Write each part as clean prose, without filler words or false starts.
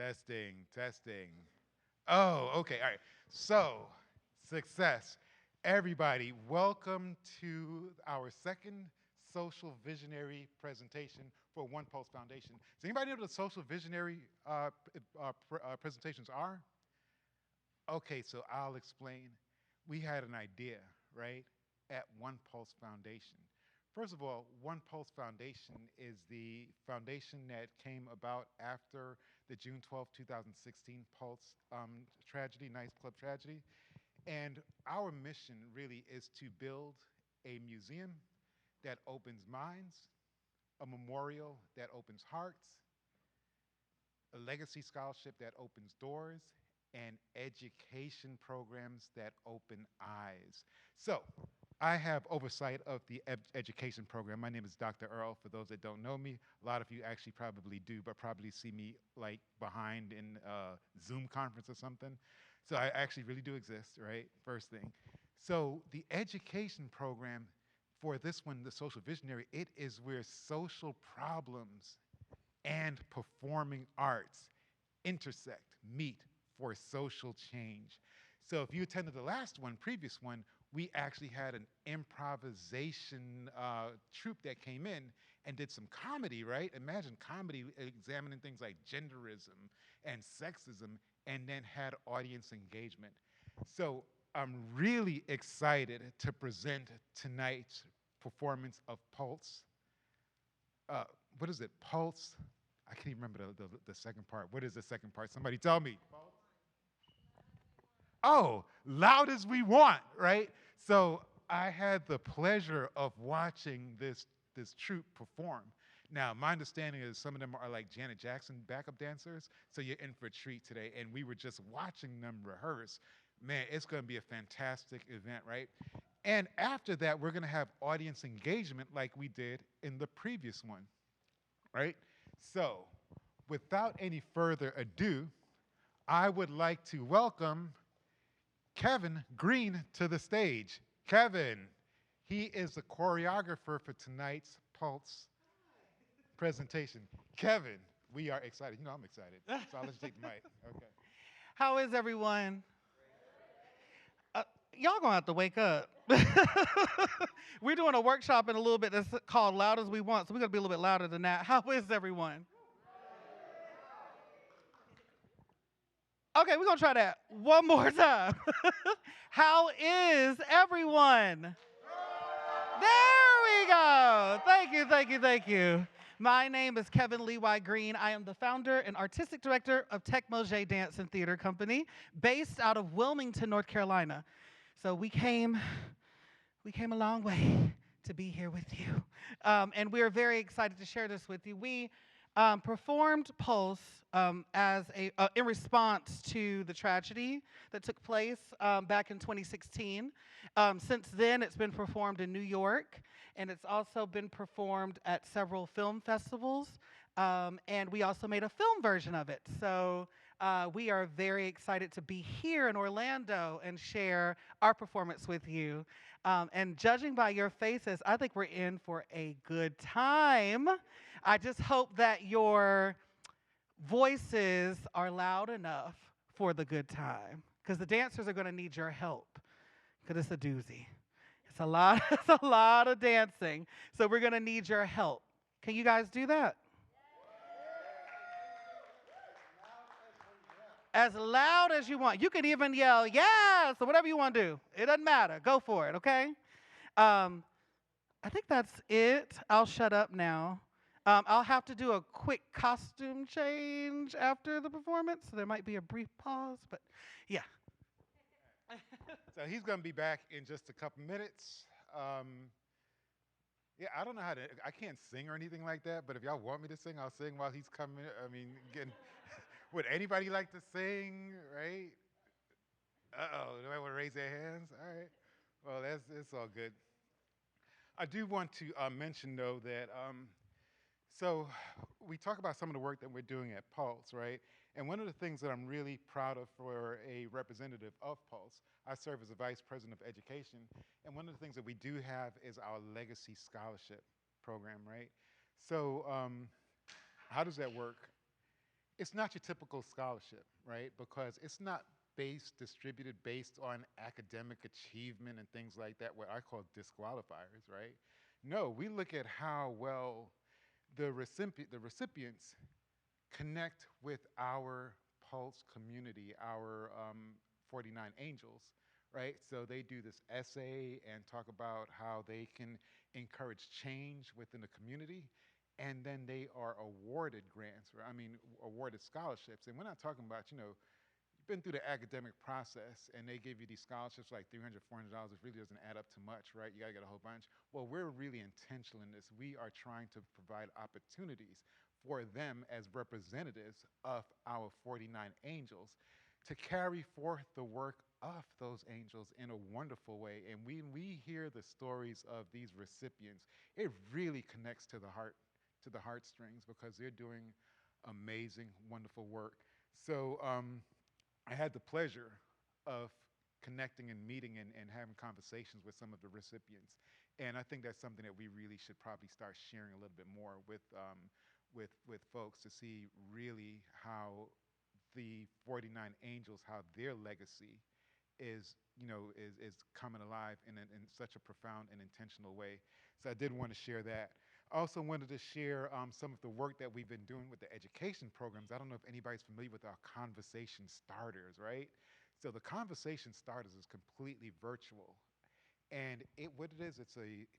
Testing, testing. Oh, okay, all right. So, success. Everybody, welcome to our second social visionary presentation for One Pulse Foundation. Does anybody know what the social visionary presentations are? Okay, so I'll explain. We had an idea, right, at One Pulse Foundation. First of all, One Pulse Foundation is the foundation that came about after the June 12, 2016 Pulse tragedy, nightclub tragedy. And our mission really is to build a museum that opens minds, a memorial that opens hearts, a legacy scholarship that opens doors, and education programs that open eyes. So, I have oversight of the education program. My name is Dr. Earl. For those that don't know me, a lot of you actually probably do, but probably see me like behind in a Zoom conference or something. So I actually really do exist, right? First thing. So the education program for this one, the social visionary, it is where social problems and performing arts intersect, meet for social change. So if you attended the last one, previous one, we actually had an improvisation troupe that came in and did some comedy, right? Imagine comedy examining things like genderism and sexism and then had audience engagement. So I'm really excited to present tonight's performance of Pulse. What is it? Pulse? I can't even remember the second part. What is the second part? Somebody tell me. Oh, loud as we want, right? So I had the pleasure of watching this troupe perform. Now, my understanding is some of them are like Janet Jackson backup dancers, so you're in for a treat today. And we were just watching them rehearse. Man, it's going to be a fantastic event, right? And after that, we're going to have audience engagement like we did in the previous one, right? So, without any further ado, I would like to welcome Kevin Green to the stage. Kevin, he is the choreographer for tonight's Pulse presentation. Kevin, we are excited. You know I'm excited. So I'll let you take the mic. Okay. How is everyone? Y'all gonna have to wake up. We're doing a workshop in a little bit that's called Loud as We Want, so we're gonna be a little bit louder than that. How is everyone? Okay, we're gonna try that one more time. How is everyone? There we go. Thank you, thank you, thank you. My name is Kevin Levi Green. I am the founder and artistic director of Techmoja Dance and Theater Company, based out of Wilmington, North Carolina. So we came a long way to be here with you. And we're very excited to share this with you. We performed Pulse in response to the tragedy that took place back in 2016. Since then, it's been performed in New York, and it's also been performed at several film festivals, and we also made a film version of it. So we are very excited to be here in Orlando and share our performance with you. And judging by your faces, I think we're in for a good time. I just hope that your voices are loud enough for the good time, because the dancers are going to need your help, because it's a doozy. It's a lot, it's a lot of dancing. So we're going to need your help. Can you guys do that? As loud as you want. You can even yell, yes, or whatever you want to do. It doesn't matter. Go for it, okay? I think that's it. I'll shut up now. I'll have to do a quick costume change after the performance, so there might be a brief pause, but yeah. So he's going to be back in just a couple minutes. Yeah, I don't know how to, I can't sing or anything like that, but if y'all want me to sing, I'll sing while he's coming. I mean, would anybody like to sing, right? Uh-oh, nobody want to raise their hands? All right. Well, it's all good. I do want to mention, though, that so we talk about some of the work that we're doing at Pulse, right? And one of the things that I'm really proud of for a representative of Pulse, I serve as the Vice President of Education, and one of the things that we do have is our Legacy Scholarship program, right? So how does that work? it's not your typical scholarship, right? Because it's not distributed based on academic achievement and things like that, what I call disqualifiers, right? No, we look at how well the recipients connect with our Pulse community, our 49 Angels, right? So they do this essay and talk about how they can encourage change within the community. And then they are awarded grants, or I mean, awarded scholarships. And we're not talking about, you've been through the academic process and they give you these scholarships like $300, $400, which really doesn't add up to much, right? You gotta get a whole bunch. Well, we're really intentional in this. We are trying to provide opportunities for them as representatives of our 49 angels to carry forth the work of those angels in a wonderful way. And when we hear the stories of these recipients, it really connects to the heartstrings, because they're doing amazing, wonderful work. So I had the pleasure of connecting and meeting and having conversations with some of the recipients. And I think that's something that we really should probably start sharing a little bit more with folks, to see really how the 49 Angels, how their legacy is coming alive in such a profound and intentional way. So I did want to share that. I also wanted to share some of the work that we've been doing with the education programs. I don't know if anybody's familiar with our conversation starters, right? So the conversation starters is completely virtual. And what it is, it's a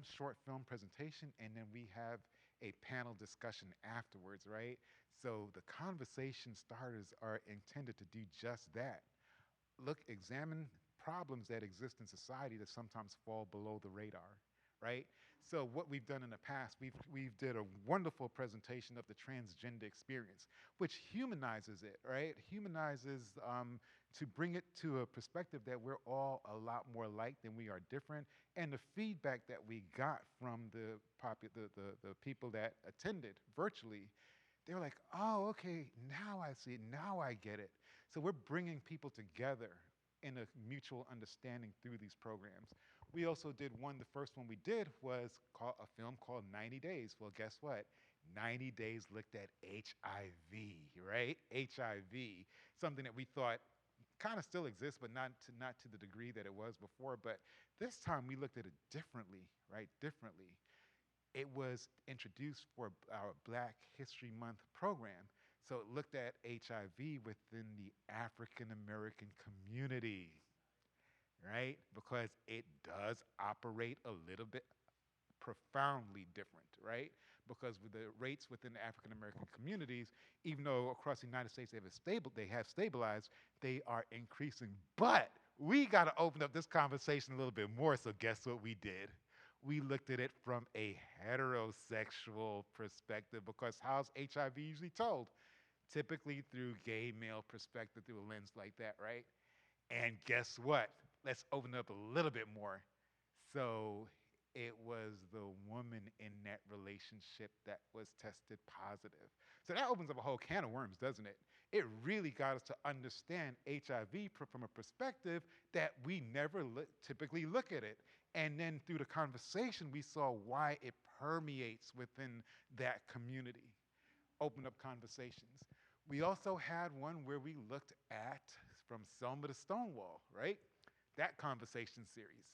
short film presentation, and then we have a panel discussion afterwards, right? So the conversation starters are intended to do just that. Examine problems that exist in society that sometimes fall below the radar, right? So what we've done in the past, we've did a wonderful presentation of the transgender experience, which humanizes it, right? Humanizes to bring it to a perspective that we're all a lot more alike than we are different. And the feedback that we got from the people that attended virtually, they were like, oh, okay, now I see it, now I get it. So we're bringing people together in a mutual understanding through these programs. We also did the first one we did was a film called 90 Days. Well, guess what? 90 Days looked at HIV, right? HIV, something that we thought kind of still exists, but not to the degree that it was before. But this time we looked at it differently, right? Differently. It was introduced for our Black History Month program. So it looked at HIV within the African American community, right? Because it does operate a little bit profoundly different, right? Because with the rates within the African American communities, even though across the United States they have stabilized, they are increasing. But we got to open up this conversation a little bit more. So guess what we did? We looked at it from a heterosexual perspective, because how's HIV usually told? Typically through gay male perspective, through a lens like that, right? And guess what? Let's open it up a little bit more. So it was the woman in that relationship that was tested positive. So that opens up a whole can of worms, doesn't it? It really got us to understand HIV from a perspective that we never typically look at it. And then through the conversation, we saw why it permeates within that community. Open up conversations. We also had one where we looked at from Selma to Stonewall, right? That conversation series.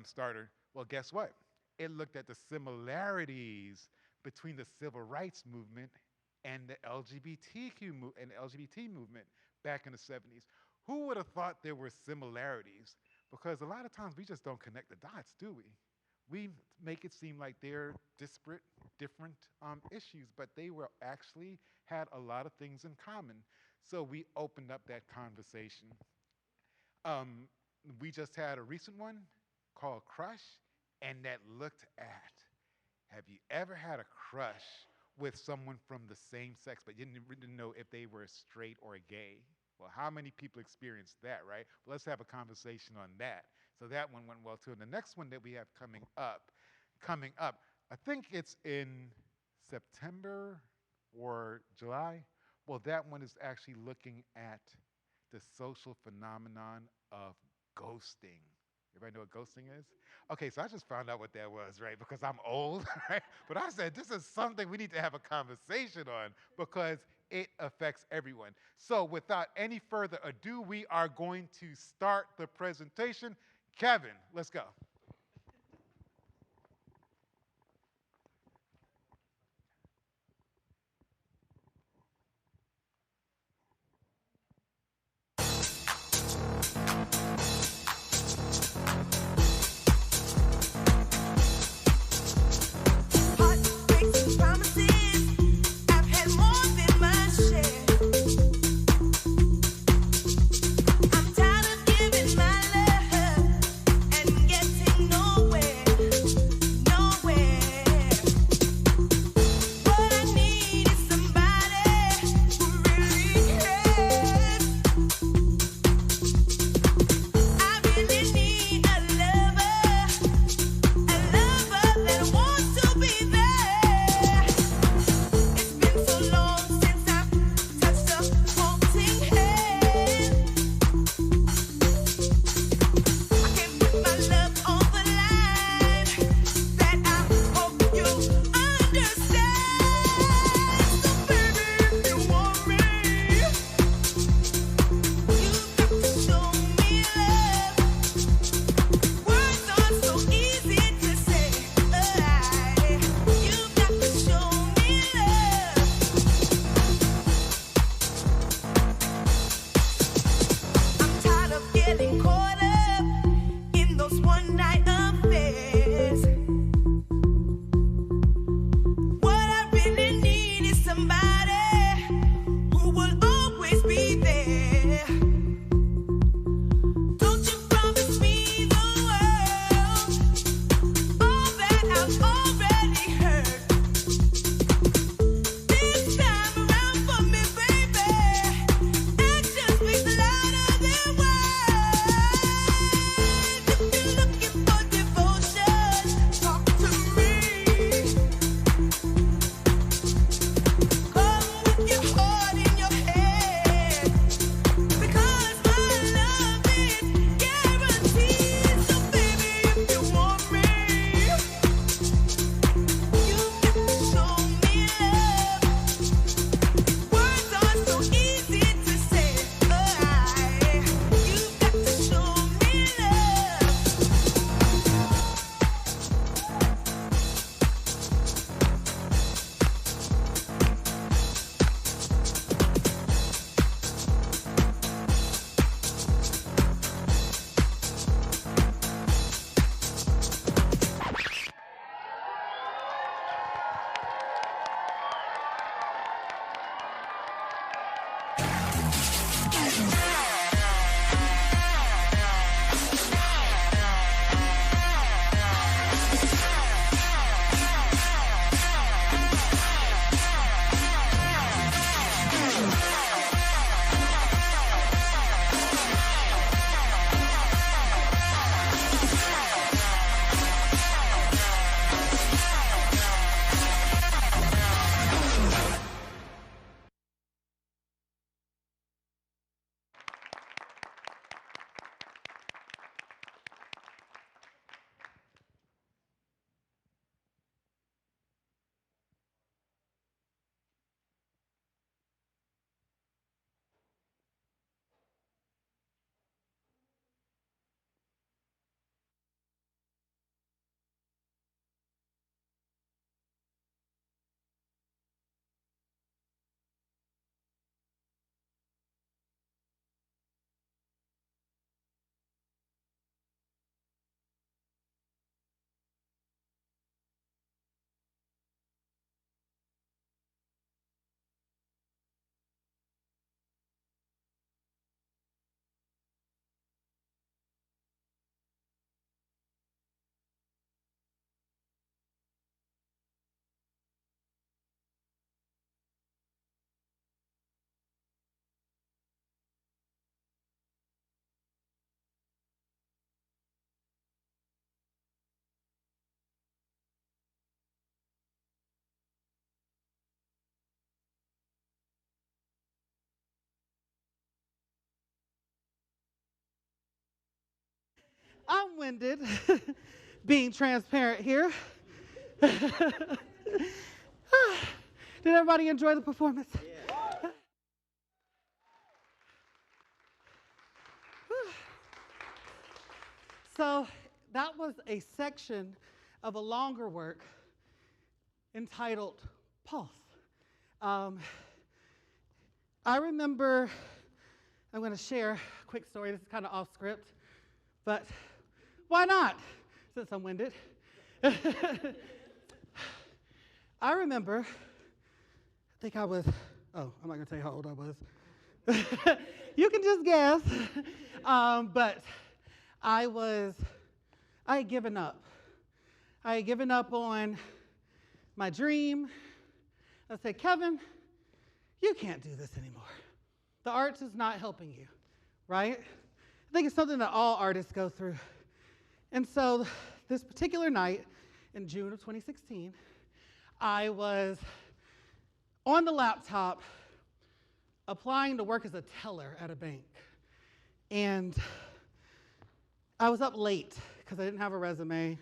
Starter. Well, guess what? It looked at the similarities between the civil rights movement and the LGBT movement back in the 70s. Who would have thought there were similarities? Because a lot of times we just don't connect the dots, do we? We make it seem like they're disparate, different issues, but they were actually had a lot of things in common. So we opened up that conversation. We just had a recent one called Crush, and that looked at, have you ever had a crush with someone from the same sex, but you didn't know if they were straight or gay? Well, how many people experienced that, right? Well, let's have a conversation on that. So that one went well too. And the next one that we have coming up, I think it's in September or July. Well, that one is actually looking at the social phenomenon of ghosting. Everybody know what ghosting is? Okay, so I just found out what that was, right? Because I'm old, right? But I said, this is something we need to have a conversation on, because it affects everyone. So without any further ado, we are going to start the presentation. Kevin, let's go. I'm winded being transparent here. Did everybody enjoy the performance? Yeah. a section of a longer work entitled Pulse. I remember, I'm going to share a quick story. This is kind of off script, but why not, since I'm winded? I remember, I think I was, oh, I'm not going to tell you how old I was. You can just guess. But I had given up. I had given up on my dream. I said, Kevin, you can't do this anymore. The arts is not helping you, right? I think it's something that all artists go through. And so this particular night in June of 2016, I was on the laptop applying to work as a teller at a bank. And I was up late because I didn't have a resume.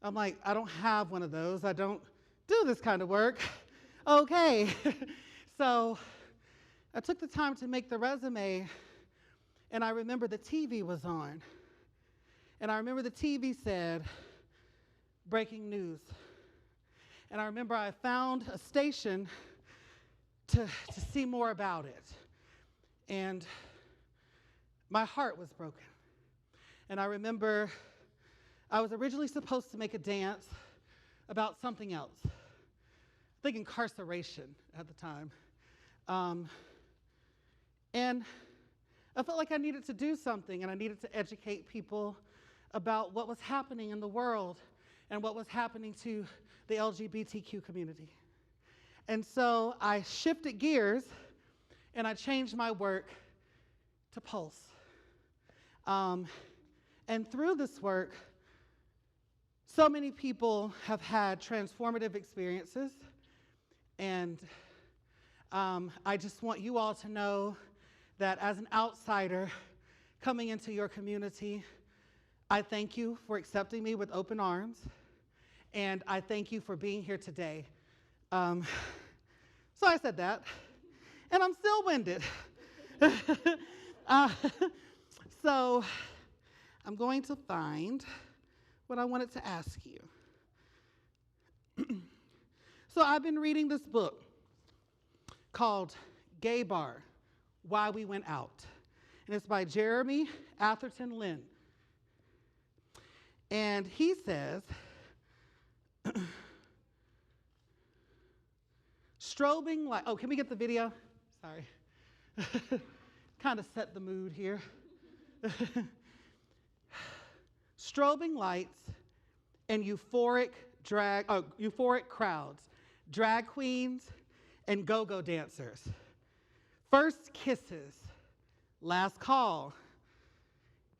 I'm like, I don't have one of those. I don't do this kind of work. Okay. So I took the time to make the resume, and I remember the TV was on. And I remember the TV said, breaking news. And I remember I found a station to see more about it. And my heart was broken. And I remember I was originally supposed to make a dance about something else. I think incarceration at the time. And I felt like I needed to do something, and I needed to educate people about what was happening in the world and what was happening to the LGBTQ community. And so I shifted gears, and I changed my work to Pulse. And through this work, so many people have had transformative experiences, and I just want you all to know that as an outsider coming into your community, I thank you for accepting me with open arms, and I thank you for being here today. So I said that, and I'm still winded. So I'm going to find what I wanted to ask you. So I've been reading this book called Gay Bar, Why We Went Out. And it's by Jeremy Atherton Lynn. And he says, strobing light. Oh, can we get the video? Sorry. Kind of set the mood here. Strobing lights and euphoric crowds, drag queens and go-go dancers. First kisses, last call.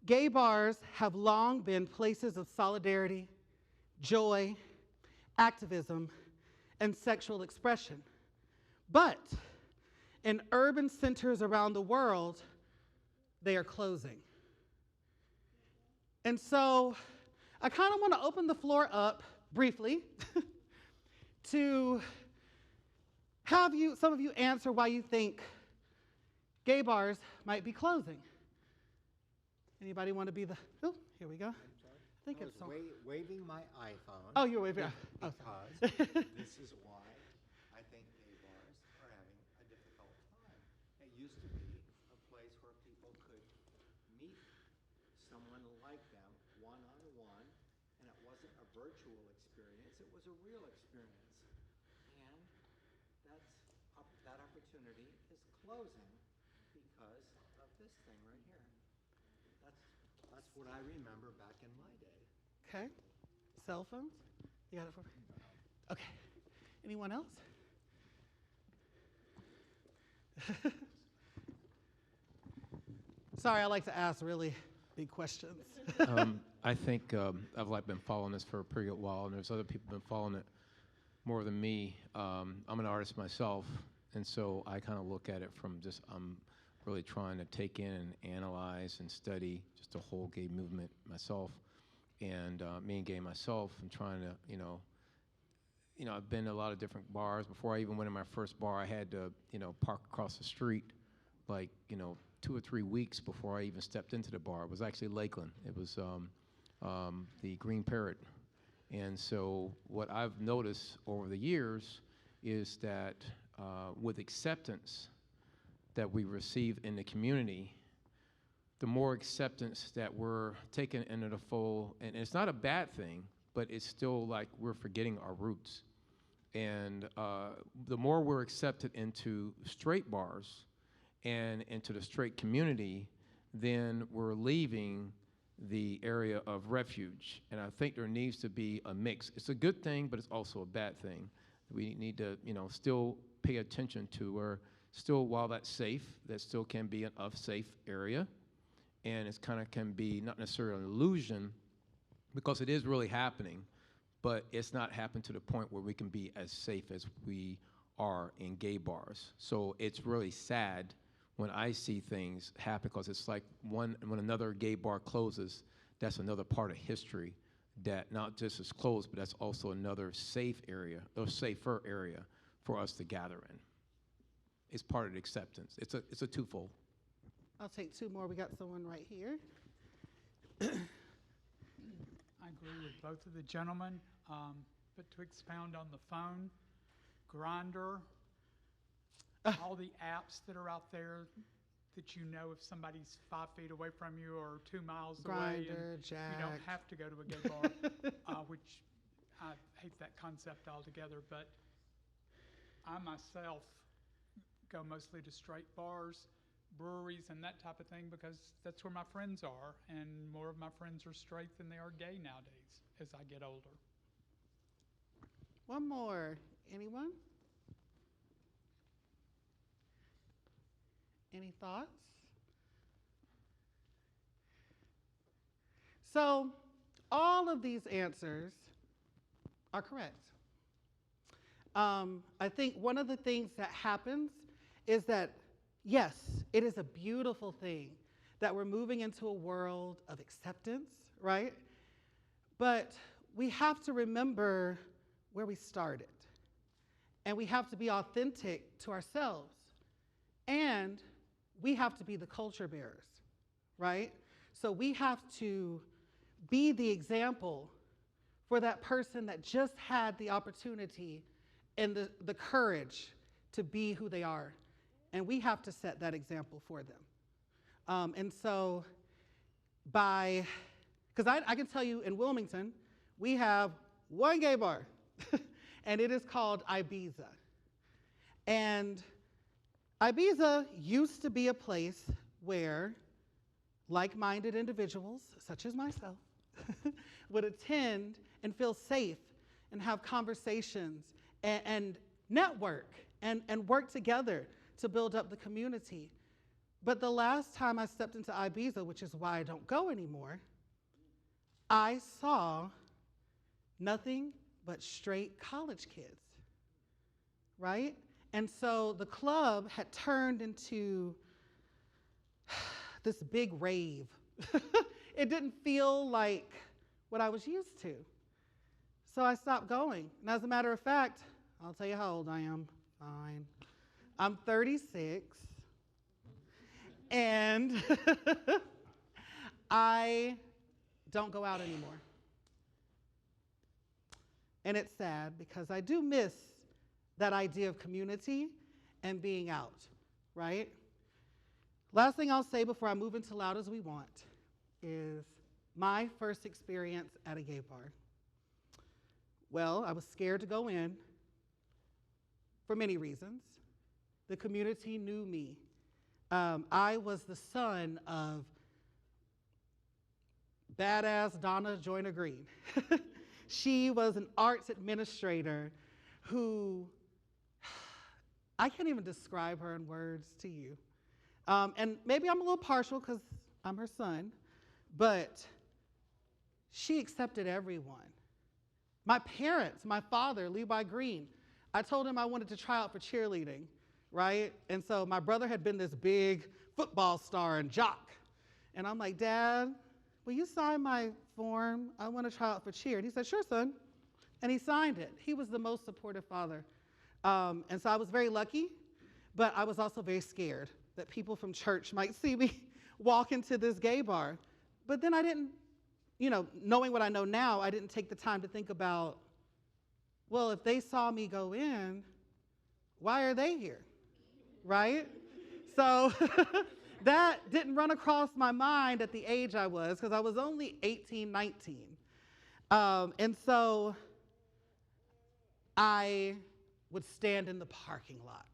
Gay bars have long been places of solidarity, joy, activism, and sexual expression. But in urban centers around the world, they are closing. And so I kind of want to open the floor up briefly to have some of you answer why you think gay bars might be closing. Anybody want to be the, oh, here we go. I think it's waving my iPhone. Oh, you're waving. Because this is why I think gay bars are having a difficult time. It used to be a place where people could meet someone like them one-on-one, and it wasn't a virtual experience, it was a real experience. And that opportunity is closing because of this thing right here. That's what I remember back in my day. Okay. Cell phones? You got it for me? Okay. Anyone else? Sorry, I like to ask really big questions. I think I've been following this for a pretty good while, and there's other people who've been following it more than me. I'm an artist myself, and so I kind of look at it from just, I'm really trying to take in and analyze and study just the whole gay movement myself. And being gay myself, I'm trying to, I've been to a lot of different bars. Before I even went to my first bar, I had to, park across the street, 2 or 3 weeks before I even stepped into the bar. It was actually Lakeland. It was the green parrot. And so what I've noticed over the years is that with acceptance that we receive in the community, the more acceptance that we're taken into the fold, and it's not a bad thing, but it's still like we're forgetting our roots. And the more we're accepted into straight bars and into the straight community, then we're leaving the area of refuge. And I think there needs to be a mix. It's a good thing, but it's also a bad thing. We need to, still pay attention to where still, while that's safe, that still can be an unsafe area. And it's kind of can be not necessarily an illusion because it is really happening, but it's not happened to the point where we can be as safe as we are in gay bars. So it's really sad when I see things happen because it's like when another gay bar closes, that's another part of history that not just is closed, but that's also another safe area, or safer area for us to gather in. It's part of the acceptance. It's a twofold. I'll take two more. We got someone right here. I agree with both of the gentlemen, but to expound on the phone, Grindr, all the apps that are out there that you know if somebody's 5 feet away from you or 2 miles away, and Jack. you don't have to go to a gay bar, which I hate that concept altogether. But I myself go mostly to straight bars, breweries, and that type of thing because that's where my friends are, and more of my friends are straight than they are gay nowadays as I get older. One more. Anyone? Any thoughts? So, all of these answers are correct. I think one of the things that happens is that, yes, it is a beautiful thing that we're moving into a world of acceptance, right? But we have to remember where we started. And we have to be authentic to ourselves. And we have to be the culture bearers, right? So we have to be the example for that person that just had the opportunity and the courage to be who they are. And we have to set that example for them. And so because I can tell you in Wilmington, we have one gay bar, and it is called Ibiza. And Ibiza used to be a place where like-minded individuals, such as myself, would attend and feel safe and have conversations and network and work together to build up the community. But the last time I stepped into Ibiza, which is why I don't go anymore, I saw nothing but straight college kids, right? And so the club had turned into this big rave. It didn't feel like what I was used to. So I stopped going. And as a matter of fact, I'll tell you how old I am. Fine. I'm 36. And I don't go out anymore. And it's sad because I do miss that idea of community and being out, right? Last thing I'll say before I move into Loud as We Want is my first experience at a gay bar. Well, I was scared to go in for many reasons. The community knew me. I was the son of badass Donna Joyner Green. She was an arts administrator who, I can't even describe her in words to you. And maybe I'm a little partial because I'm her son, but she accepted everyone. My parents, my father, Levi Green, I told him I wanted to try out for cheerleading, right? And so my brother had been this big football star and jock. And I'm like, Dad, will you sign my form? I want to try out for cheer. And he said, sure, son. And he signed it. He was the most supportive father. And so I was very lucky, but I was also very scared that people from church might see me walk into this gay bar. But then I didn't knowing what I know now, I didn't take the time to think about, well, if they saw me go in, why are they here, right? So that didn't run across my mind at the age I was, because I was only 18, 19. And so I would stand in the parking lot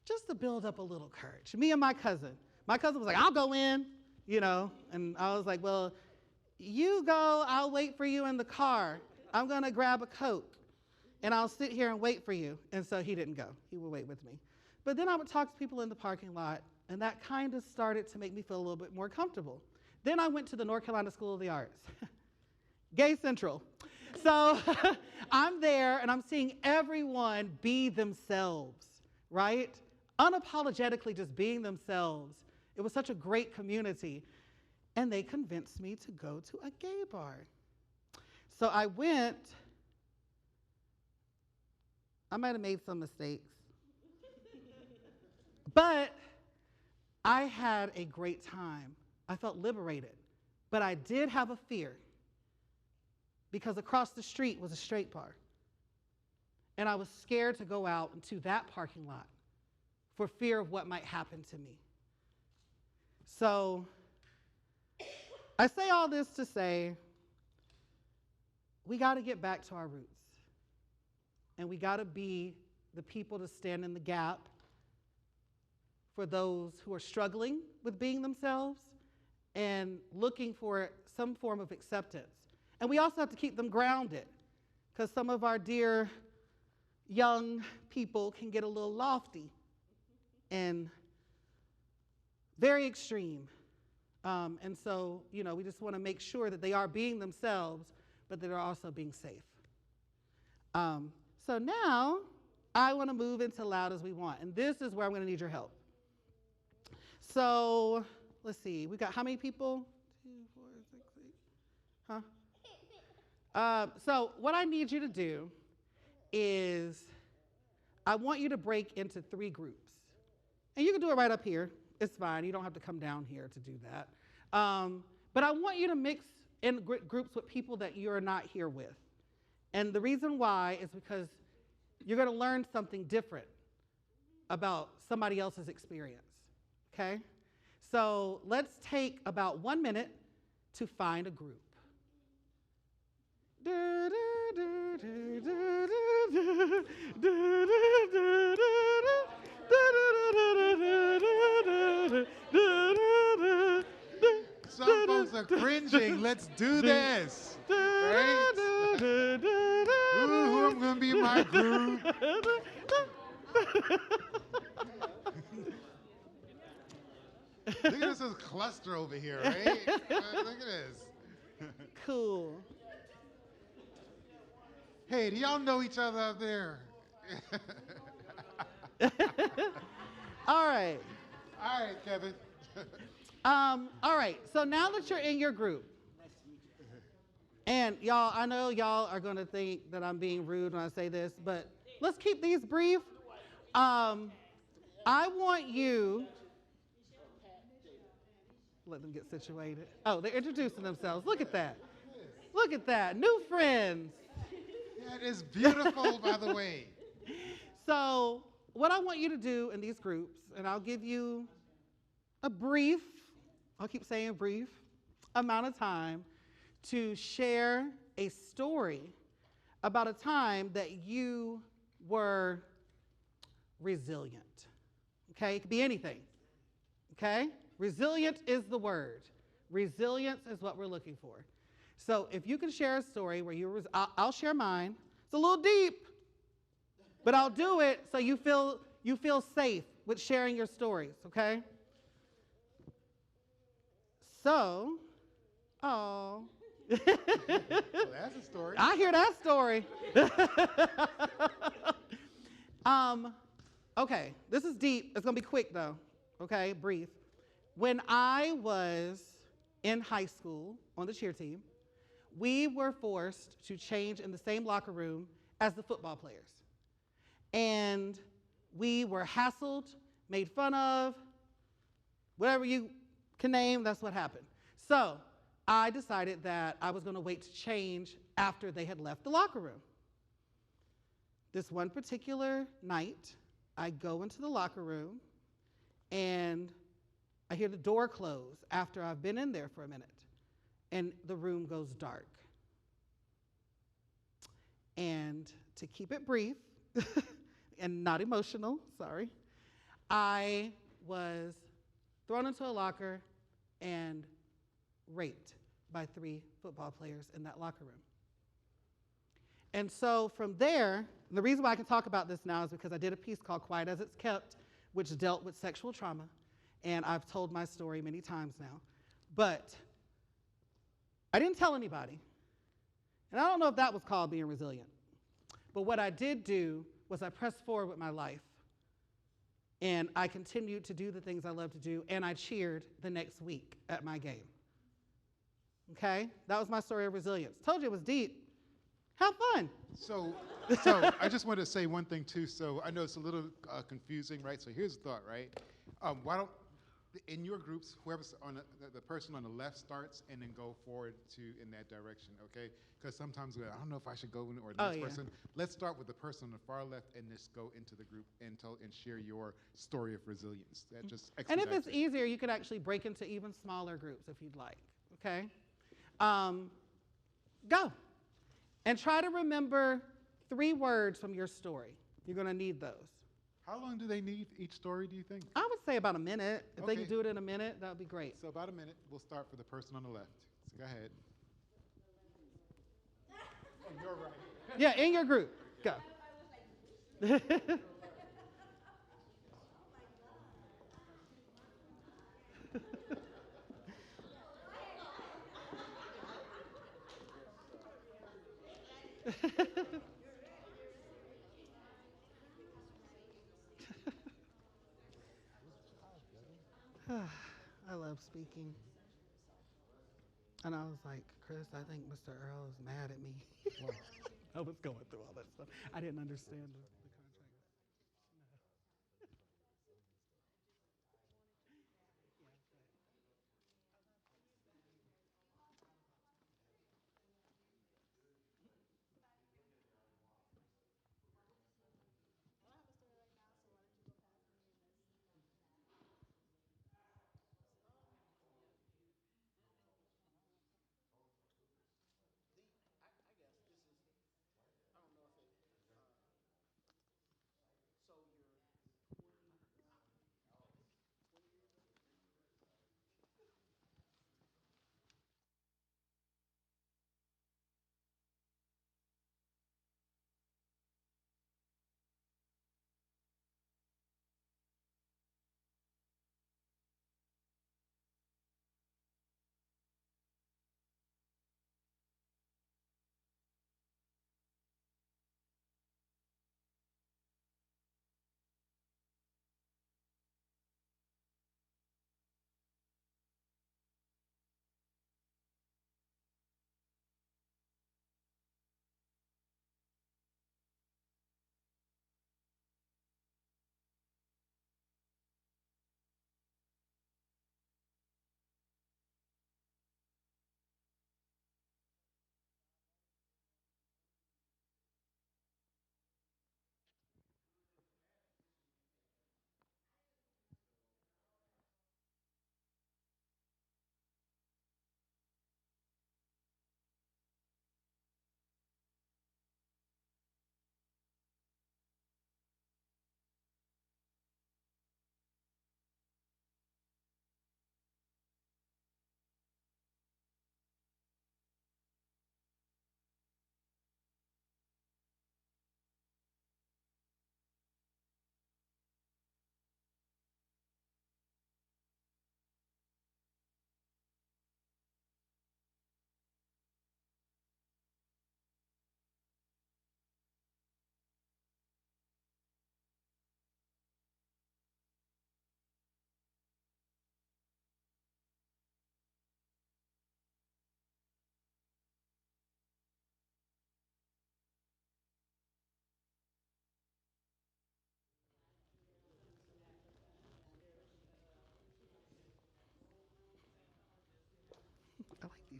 just to build up a little courage. Me and my cousin. My cousin was like, I'll go in, and I was like, well, you go, I'll wait for you in the car. I'm going to grab a Coke, and I'll sit here and wait for you. And so he didn't go. He would wait with me. But then I would talk to people in the parking lot, and that kind of started to make me feel a little bit more comfortable. Then I went to the North Carolina School of the Arts, Gay Central. So I'm there, and I'm seeing everyone be themselves, right? Unapologetically just being themselves. It was such a great community. And they convinced me to go to a gay bar. So I went. I might have made some mistakes. But I had a great time. I felt liberated. But I did have a fear, because across the street was a straight bar. And I was scared to go out into that parking lot for fear of what might happen to me. So I say all this to say, we got to get back to our roots. And we got to be the people to stand in the gap for those who are struggling with being themselves and looking for some form of acceptance. And we also have to keep them grounded, because some of our dear young people can get a little lofty and very extreme. And so, we just want to make sure that they are being themselves, but that they're also being safe. So now I want to move into Loud as We Want. And this is where I'm going to need your help. So let's see. We got how many people? 2, 4, 6, 8. Huh? So what I need you to do is I want you to break into 3 groups. And you can do it right up here. It's fine. You don't have to come down here to do that. But I want you to mix in groups with people that you're not here with. And the reason why is because you're going to learn something different about somebody else's experience. Okay? So let's take about 1 minute to find a group. Some folks are cringing. Let's do this. Right? Ooh, I'm going to be my group. Look at this cluster over here, right? Look at this. Cool. Hey, do y'all know each other out there? All right. All right, Kevin. All right. So now that you're in your group, and y'all, I know y'all are going to think that I'm being rude when I say this, but let's keep these brief. I want you. Let them get situated. Oh, they're introducing themselves. Look at that. Look at that. New friends. That is beautiful, by the way. So what I want you to do in these groups, and I'll give you a brief, I'll keep saying brief, amount of time to share a story about a time that you were resilient. Okay? It could be anything. Okay? Resilient is the word. Resilience is what we're looking for. So if you can share a story where I'll share mine. It's a little deep, but I'll do it so you feel safe with sharing your stories, okay? So, oh. Well, that's a story. I hear that story. Okay, this is deep. It's going to be quick, though, okay? Brief. When I was in high school on the cheer team, we were forced to change in the same locker room as the football players. And we were hassled, made fun of, whatever you can name, that's what happened. So I decided that I was going to wait to change after they had left the locker room. This one particular night, I go into the locker room and I hear the door close after I've been in there for a minute, and the room goes dark. And to keep it brief and not emotional, sorry, I was thrown into a locker and raped by 3 football players in that locker room. And so from there, the reason why I can talk about this now is because I did a piece called Quiet as It's Kept, which dealt with sexual trauma. And I've told my story many times now. But I didn't tell anybody. And I don't know if that was called being resilient. But what I did do was I pressed forward with my life. And I continued to do the things I love to do. And I cheered the next week at my game. Okay? That was my story of resilience. Told you it was deep. Have fun. So I just wanted to say one thing too. So I know it's a little confusing, right? So here's the thought, right? Why don't, in your groups, whoever's on the person on the left starts and then go forward to in that direction, okay? Because sometimes I don't know if I should go in or the next person. Let's start with the person on the far left and just go into the group and share your story of resilience. That just And if expedites it's it. easier, you could actually break into even smaller groups if you'd like, okay? Go. And try to remember 3 words from your story. You're going to need those. How long do they need each story, do you think? I would say about a minute. If they Okay. can do it in a minute, that would be great. So about a minute. We'll start for the person on the left. So go ahead. Oh, you're right. Yeah, in your group. Go. I love speaking. And I was like, Chris, I think Mr. Earl is mad at me. I was going through all that stuff. I didn't understand the contract.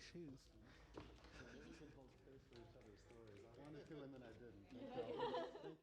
these shoes. So maybe we can hold space for each other's stories. I wanted to, and then I didn't. Thank y'all for your stories.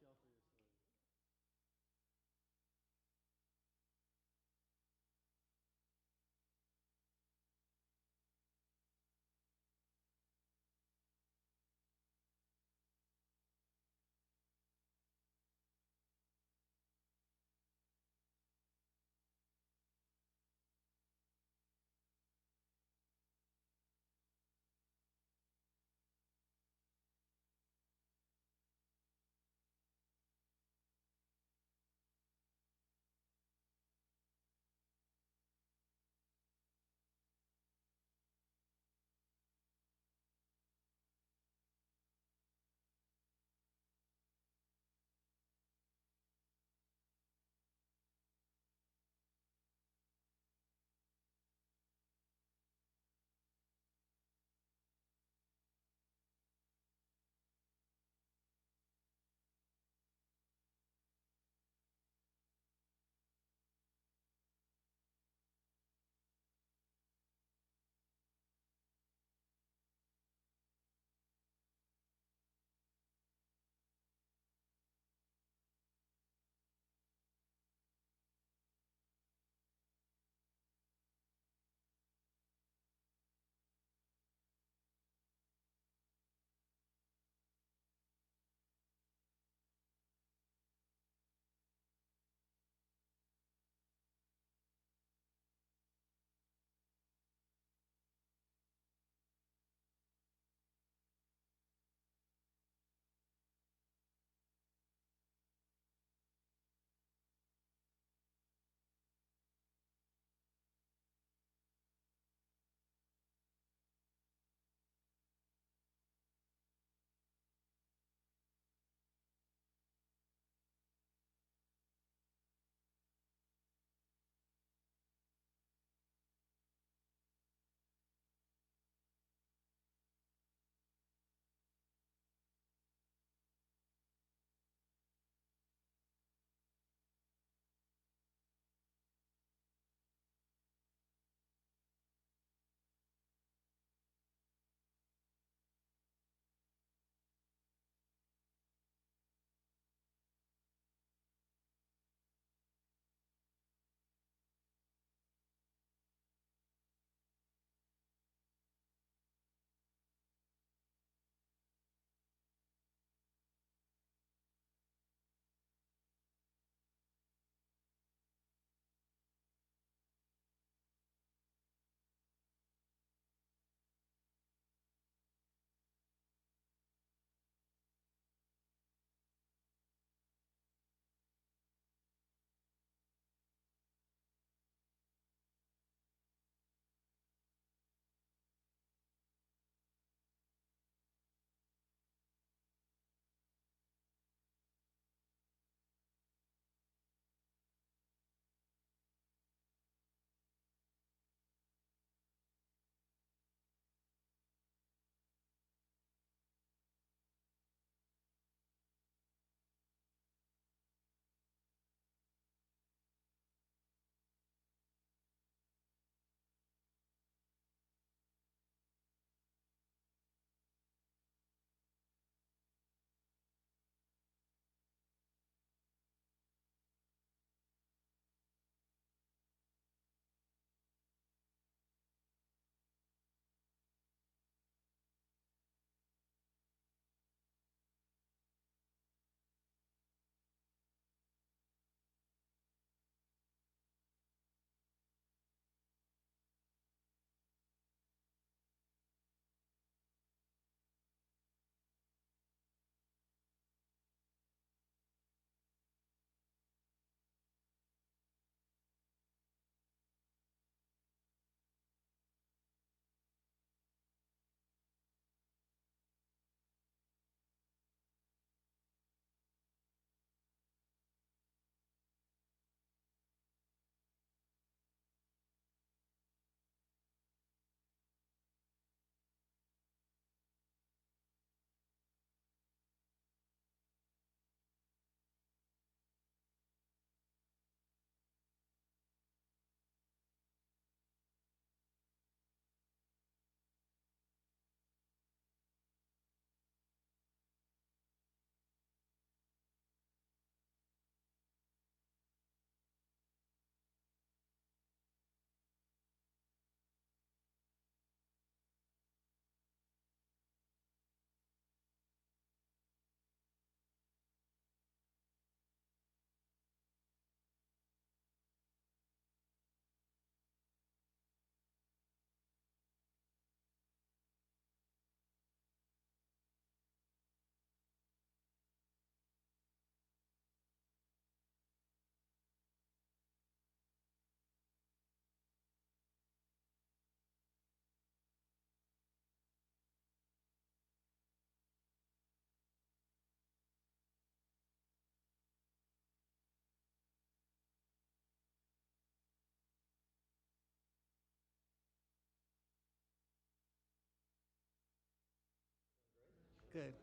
Good.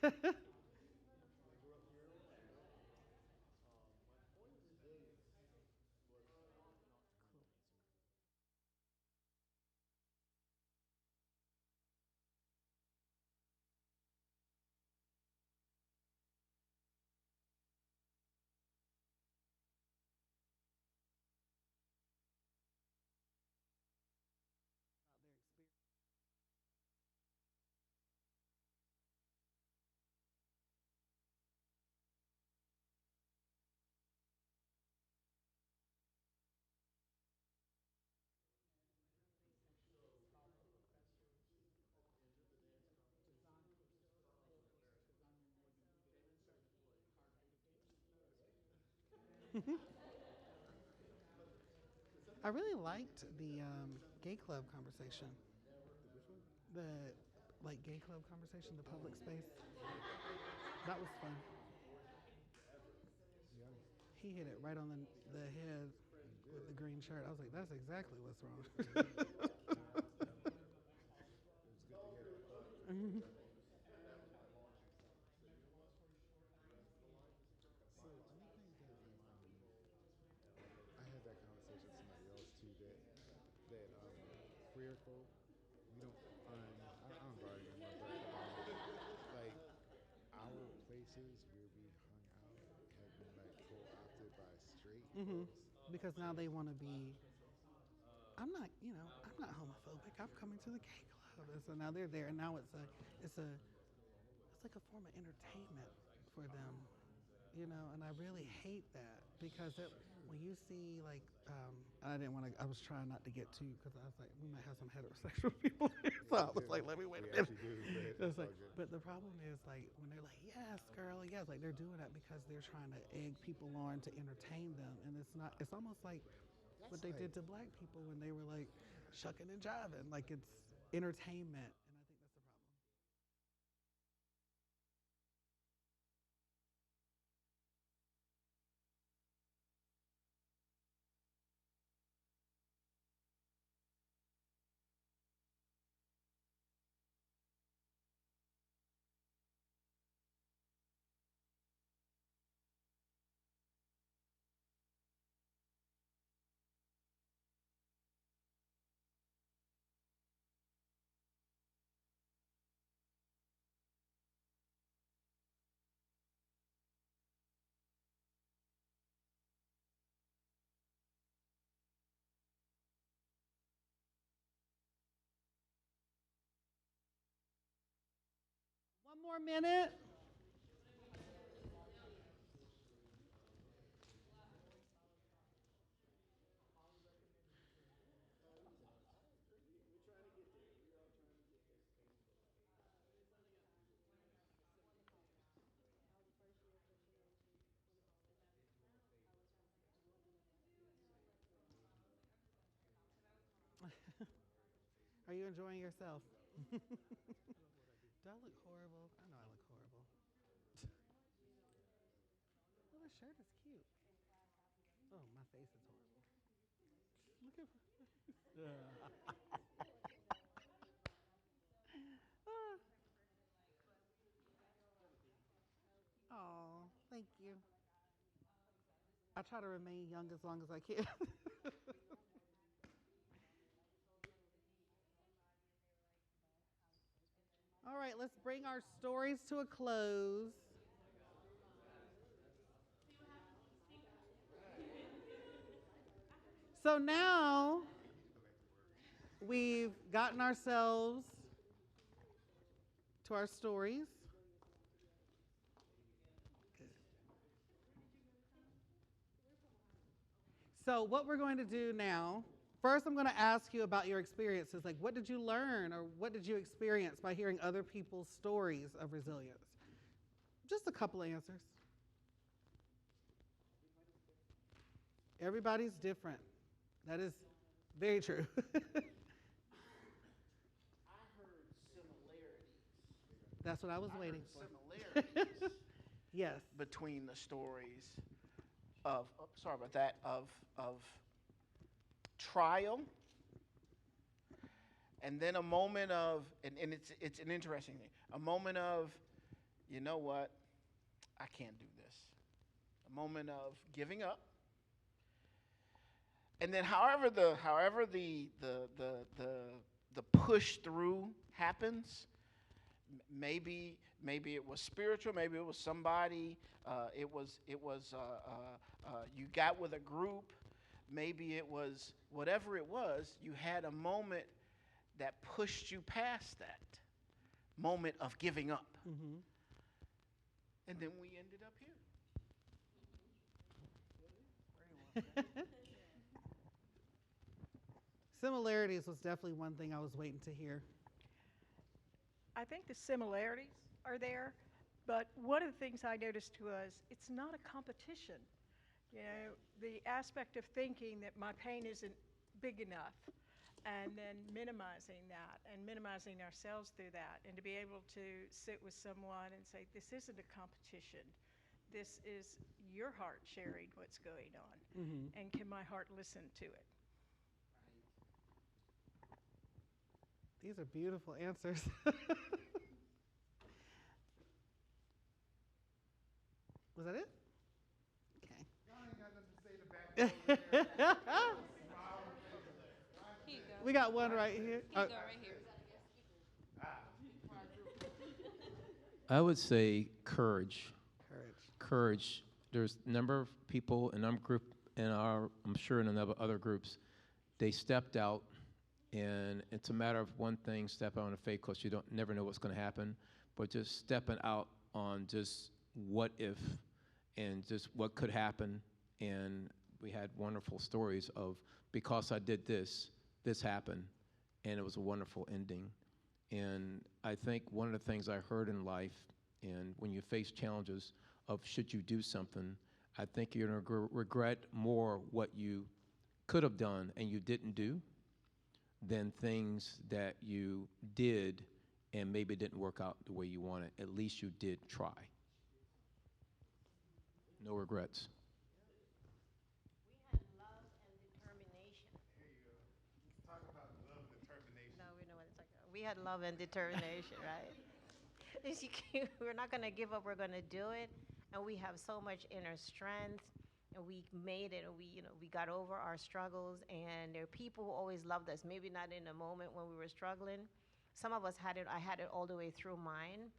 About their experience. I really liked the gay club conversation. The like gay club conversation, the public space. That was fun. He hit it right on the head with the green shirt. I was like, that's exactly what's wrong. So do you think that I had that conversation with somebody else too that queer folk we don't find I don't go anymore, but like our places where we hung out have been like co-opted by straight Hmm. folks. Because now they want to be. I'm not homophobic. I'm coming to the gay club, and so now they're there, and now it's a, it's like a form of entertainment for them, and I really hate that because when you see like, I didn't want to, I was trying not to get too, because I was like, we might have some heterosexual people here, so I was like, let me wait a We minute. actually do, but It's it's all like, good. but the problem is like when they're like, yes, girl, yes, like they're doing that because they're trying to egg people on to entertain them, and it's not. It's almost like what That's they like did to black people when they were like shucking and jiving, like it's entertainment, and I think that's the problem. One more minute. Are you enjoying yourself? Do I look horrible? I know I look horrible. Well, the shirt is cute. Oh, my face is horrible. Look at. Oh, thank you. I try to remain young as long as I can. All right, let's bring our stories to a close. So now we've gotten ourselves to our stories. So, what we're going to do now, first, I'm going to ask you about your experiences. Like, what did you learn or what did you experience by hearing other people's stories of resilience? Just a couple of answers. Everybody's different. That is very true. I heard similarities. That's what I was I waiting heard for. similarities Yes. between the stories of sorry about that of trial And then a moment of, and it's an interesting thing, a moment of, you know what, I can't do this. A moment of giving up. And then however the push through happens, maybe it was spiritual, maybe it was somebody, you got with a group, maybe it was whatever it was, you had a moment that pushed you past that moment of giving up. Mm-hmm. And then we ended up here. Similarities was definitely one thing I was waiting to hear. I think the similarities are there, but one of the things I noticed was it's not a competition. You know, the aspect of thinking that my pain isn't big enough, and then minimizing that and minimizing ourselves through that, and to be able to sit with someone and say, this isn't a competition. This is your heart sharing what's going on, and can my heart listen to it? These are beautiful answers. Was that it? Okay. Y'all ain't got nothing to say to back over there. We got one right here. I would say courage. Courage. Courage. There's a number of people in our group, I'm sure in other groups, they stepped out, and it's a matter of one thing, step out on faith, because you never know what's going to happen, but just stepping out on just what if and just what could happen. And we had wonderful stories of, because I did this happened, and it was a wonderful ending. And I think one of the things I heard in life, and when you face challenges of should you do something, I think you're going to regret more what you could have done and you didn't do than things that you did and maybe didn't work out the way you wanted. At least you did try. No regrets. We had love and determination. There you go. Talk about love and determination. No, we know what it's like. We had love and determination, right? We're not going to give up. We're going to do it. And we have so much inner strength. And we made it. And we got over our struggles. And there are people who always loved us. Maybe not in the moment when we were struggling. Some of us had it. I had it all the way through mine.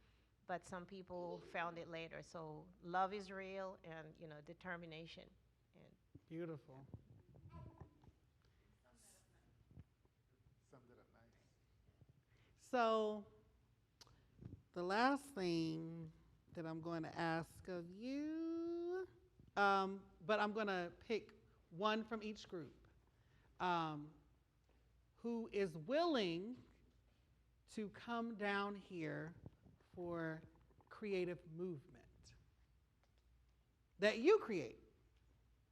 But some people found it later. So love is real, and determination. And Beautiful. Summed it up nice. So, the last thing that I'm going to ask of you, but I'm going to pick one from each group, who is willing to come down here for creative movement that you create.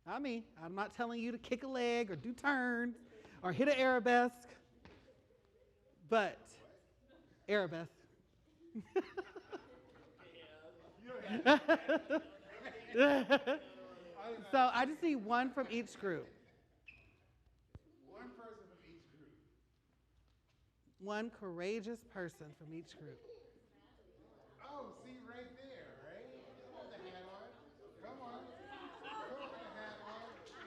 Not me. I'm not telling you to kick a leg or do turns or hit an arabesque, but arabesque. So I just need one from each group. One person from each group. One courageous person from each group. Oh, see right there, right? Come on, the hat on. Come on. Come on, the hat on.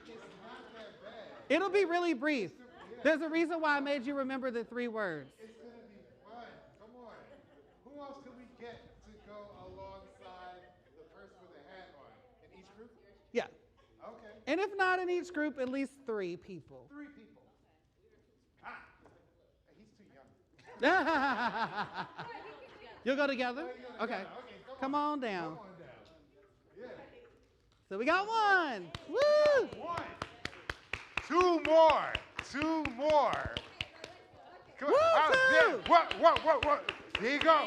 It's not that bad. It'll be really brief. There's a reason why I made you remember the 3 words. It's going to be fun. Come on. Who else can we get to go alongside the person with the hat on? In each group? Yeah. Okay. And if not in each group, at least 3 people. 3 people. He's too young. You'll go together? Oh, Okay. Okay, Come on down. Come on down. Yeah. So we got 1. Woo! 1. 2 more. 2 more. Come Woo, on. two. What? There you go.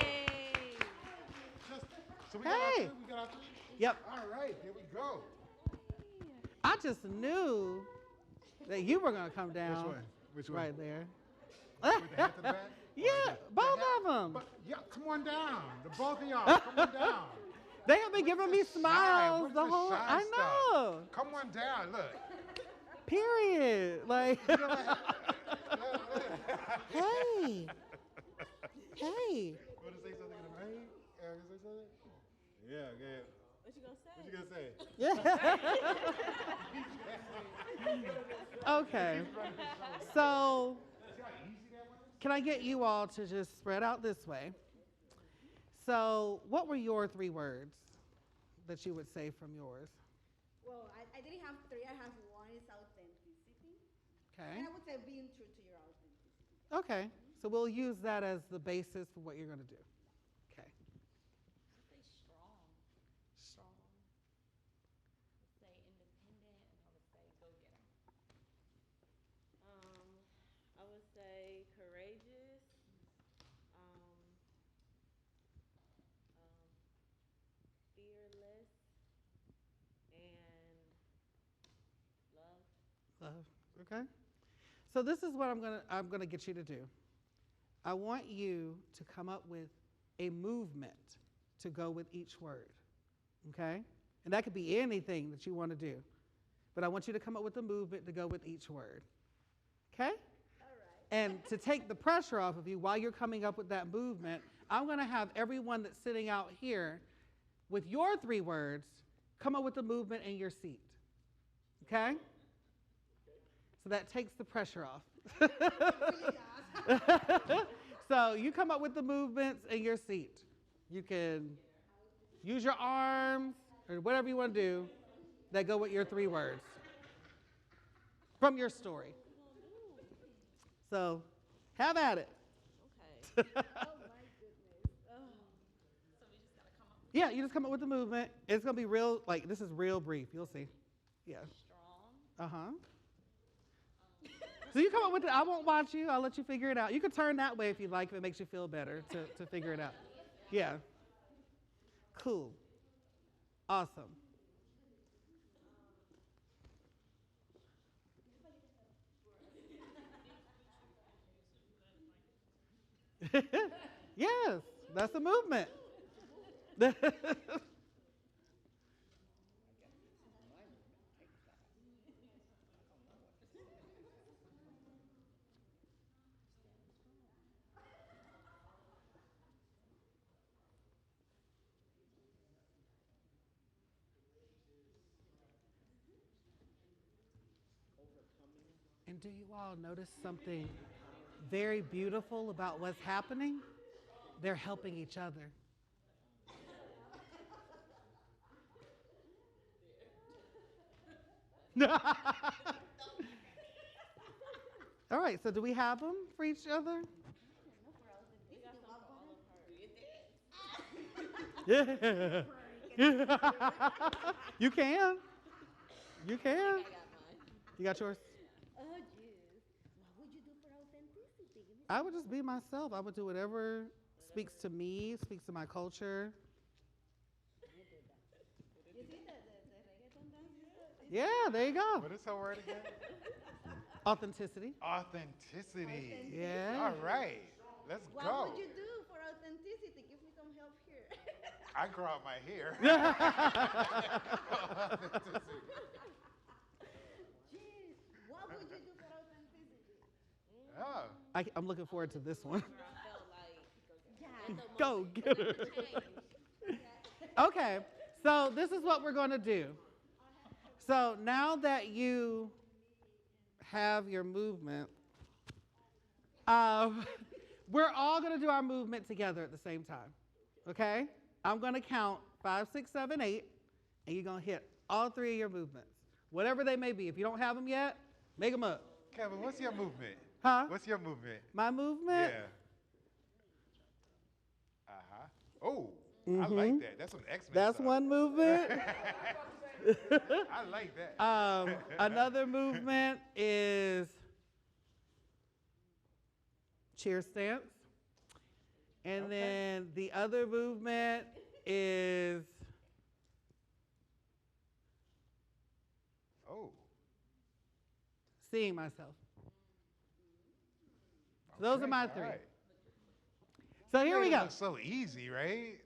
So we got our Hey. 3? We got our 3? Yep. All right, here we go. I just knew that you were going to come down. Which one? Right there. With the hat to the back? Yeah, both of them. But, yeah, come on down. The both of y'all, come on down. They have been giving me smiles Where's the the whole. shy I stuff? know. Come on down. Look. Period. Like. Look. Hey. Hey. Want to say something in the mic? You say something? Yeah, yeah. What you gonna say? Yeah. Okay. So, can I get you all to just spread out this way? So, what were your 3 words that you would say from yours? Well, I didn't have 3. I have 1 is authenticity. Okay. And I would say being true to your authenticity. Okay. So we'll use that as the basis for what you're going to do. Okay. I would say strong. Strong. I would say independent, and I would say go getter. I would say courageous, um, fearless, and love. Love. Okay. So this is what I'm gonna get you to do. I want you to come up with a movement to go with each word. Okay? And that could be anything that you want to do. But I want you to come up with a movement to go with each word. Okay? All right. And to take the pressure off of you while you're coming up with that movement, I'm going to have everyone that's sitting out here with your 3 words come up with the movement in your seat. Okay? So that takes the pressure off. So you come up with the movements in your seat. You can use your arms or whatever you want to do that go with your 3 words from your story. So have at it. Okay. Oh my goodness. Oh. So we just gotta come up with Yeah, you just come up with the movement. It's going to be real, like, this is real brief. You'll see. Yeah. strong. Uh-huh. So you come up with it. I won't watch you. I'll let you figure it out. You can turn that way if you like, if it makes you feel better to figure it out. Yeah. Cool. Awesome. Yes, that's a movement. And do you all notice something very beautiful about what's happening? They're helping each other. All right, so do we have them for each other? Yeah. You can. You can. I got mine. You got yours? Oh, jeez. What would you do for authenticity? Give me I would just be myself. I would do whatever speaks to me, speaks to my culture. You see the reggaeton dance? Yeah, there you go. What is her word again? Authenticity. Authenticity. Yeah. All right. Let's What go. would you do for authenticity? Give me some help here. I grow out my hair. Jeez, what would you do for authenticity? Oh. I'm looking forward to this one. Where I felt like Yeah. at the Go moment, get her. change. Okay, so this is what we're going to do. So now that you have your movement, we're all going to do our movement together at the same time. Okay? I'm going to count 5, 6, 7, 8, and you're going to hit all 3 of your movements, whatever they may be. If you don't have them yet, make them up. Kevin, what's your movement? Huh? What's your movement? My movement? Yeah. Uh-huh. Oh, I like that. That's some X-Men That's stuff. one movement. I like that. Another movement is cheer stance. And Okay. then the other movement is Oh. seeing myself. So those are my Okay, 3. all right. So here Made we it go. look so easy, right?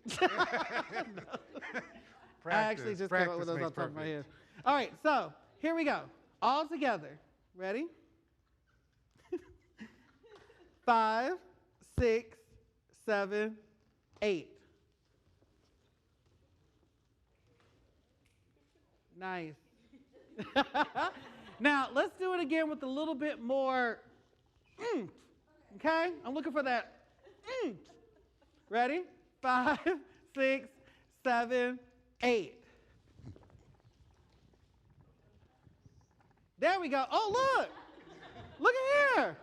I actually just came up with those on top of my head. All right, so here we go. All together. Ready? 5, 6, 7, 8. Nice. Now, let's do it again with a little bit more oomph. Okay? I'm looking for that oomph. Ready? 5, 6, 7, 8. There we go. Oh, look. Look at here.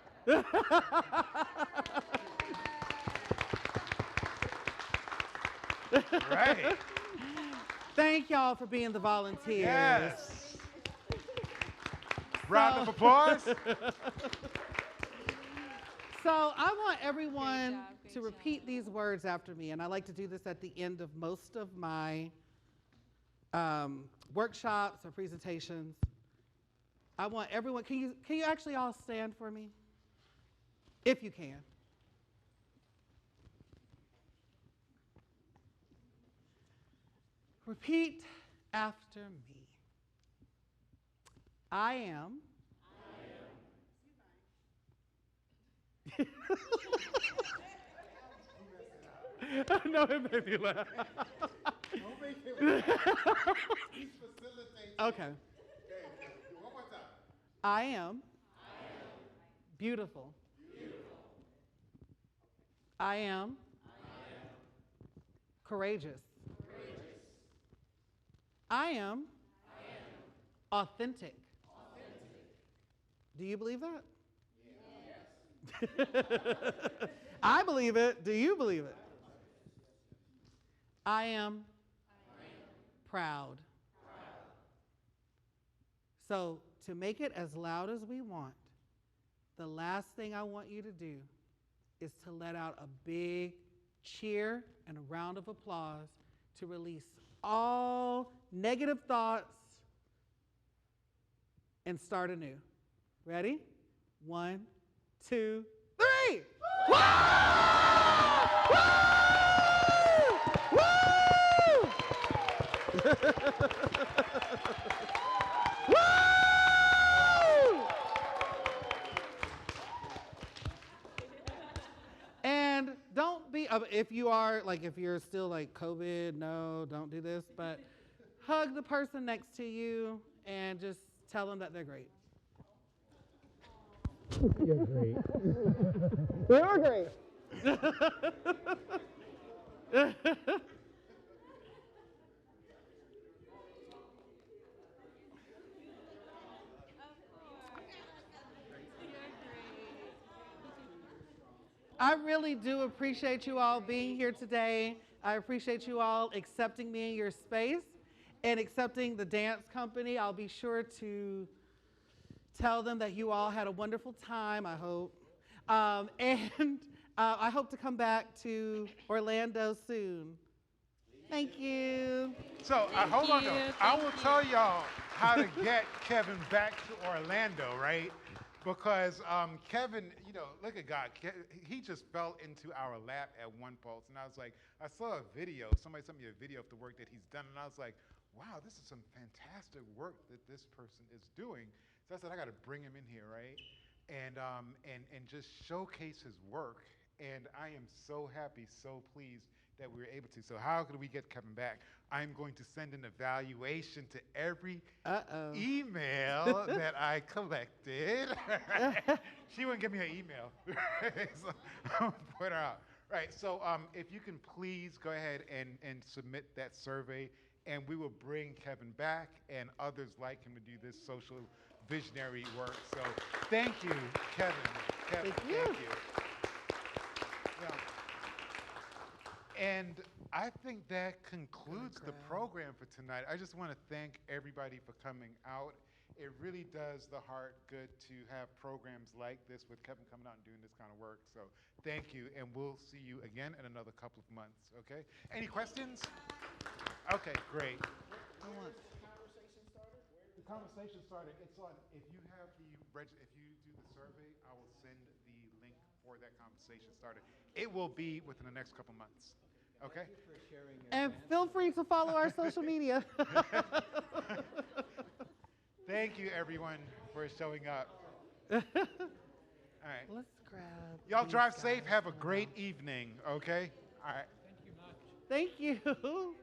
Right. Thank y'all for being the volunteers. Yes. Round of applause. So I want everyone Great to repeat these words after me, and I like to do this at the end of most of my workshops or presentations. I want everyone, can you actually all stand for me? If you can. Repeat after me. I am. No, it made me laugh. Don't make him laugh. He's facilitating. Okay. Okay, one more time. I am. Beautiful. I am. Courageous. I am. Authentic. Do you believe that? Yes. I believe it. Do you believe it? I am proud. So, to make it as loud as we want, the last thing I want you to do is to let out a big cheer and a round of applause to release all negative thoughts and start anew. Ready? 1, 2, 3. Woo! Woo! Woo! Woo! And don't be, if you're still like COVID, no, don't do this, but hug the person next to you and just tell them that they're great. You're great. You're great. I really do appreciate you all being here today. I appreciate you all accepting me in your space and accepting the dance company. I'll be sure to tell them that you all had a wonderful time, I hope. And I hope to come back to Orlando soon. Thank you. So hold on, though. I will tell y'all how to get Kevin back to Orlando, right? Because Kevin, look at God. He just fell into our lap at one pulse. And I was like, I saw a video. Somebody sent me a video of the work that he's done. And I was like, wow, this is some fantastic work that this person is doing. So I said, I got to bring him in here, right? And just showcase his work. And I am so happy, so pleased that we were able to. So how could we get Kevin back? I'm going to send an evaluation to every email that I collected. She wouldn't give me an email. So I'll put her out. Right, so if you can please go ahead and submit that survey, and we will bring Kevin back and others like him to do this social visionary work. So thank you, Kevin. Thank you. Yeah. And I think that concludes the program for tonight. I just want to thank everybody for coming out. It really does the heart good to have programs like this with Kevin coming out and doing this kind of work. So thank you, and we'll see you again in another couple of months, okay? Any questions? Okay, great. The conversation started. It's on, if you do the survey, I will send the link for that conversation started. It will be within the next couple months. Okay? Thank you for sharing your And answers. feel free to follow our social media. Thank you, everyone, for showing up. All right. Let's grab. Y'all these drive safe. guys Have a now. great evening, okay? All right. Thank you much. Thank you.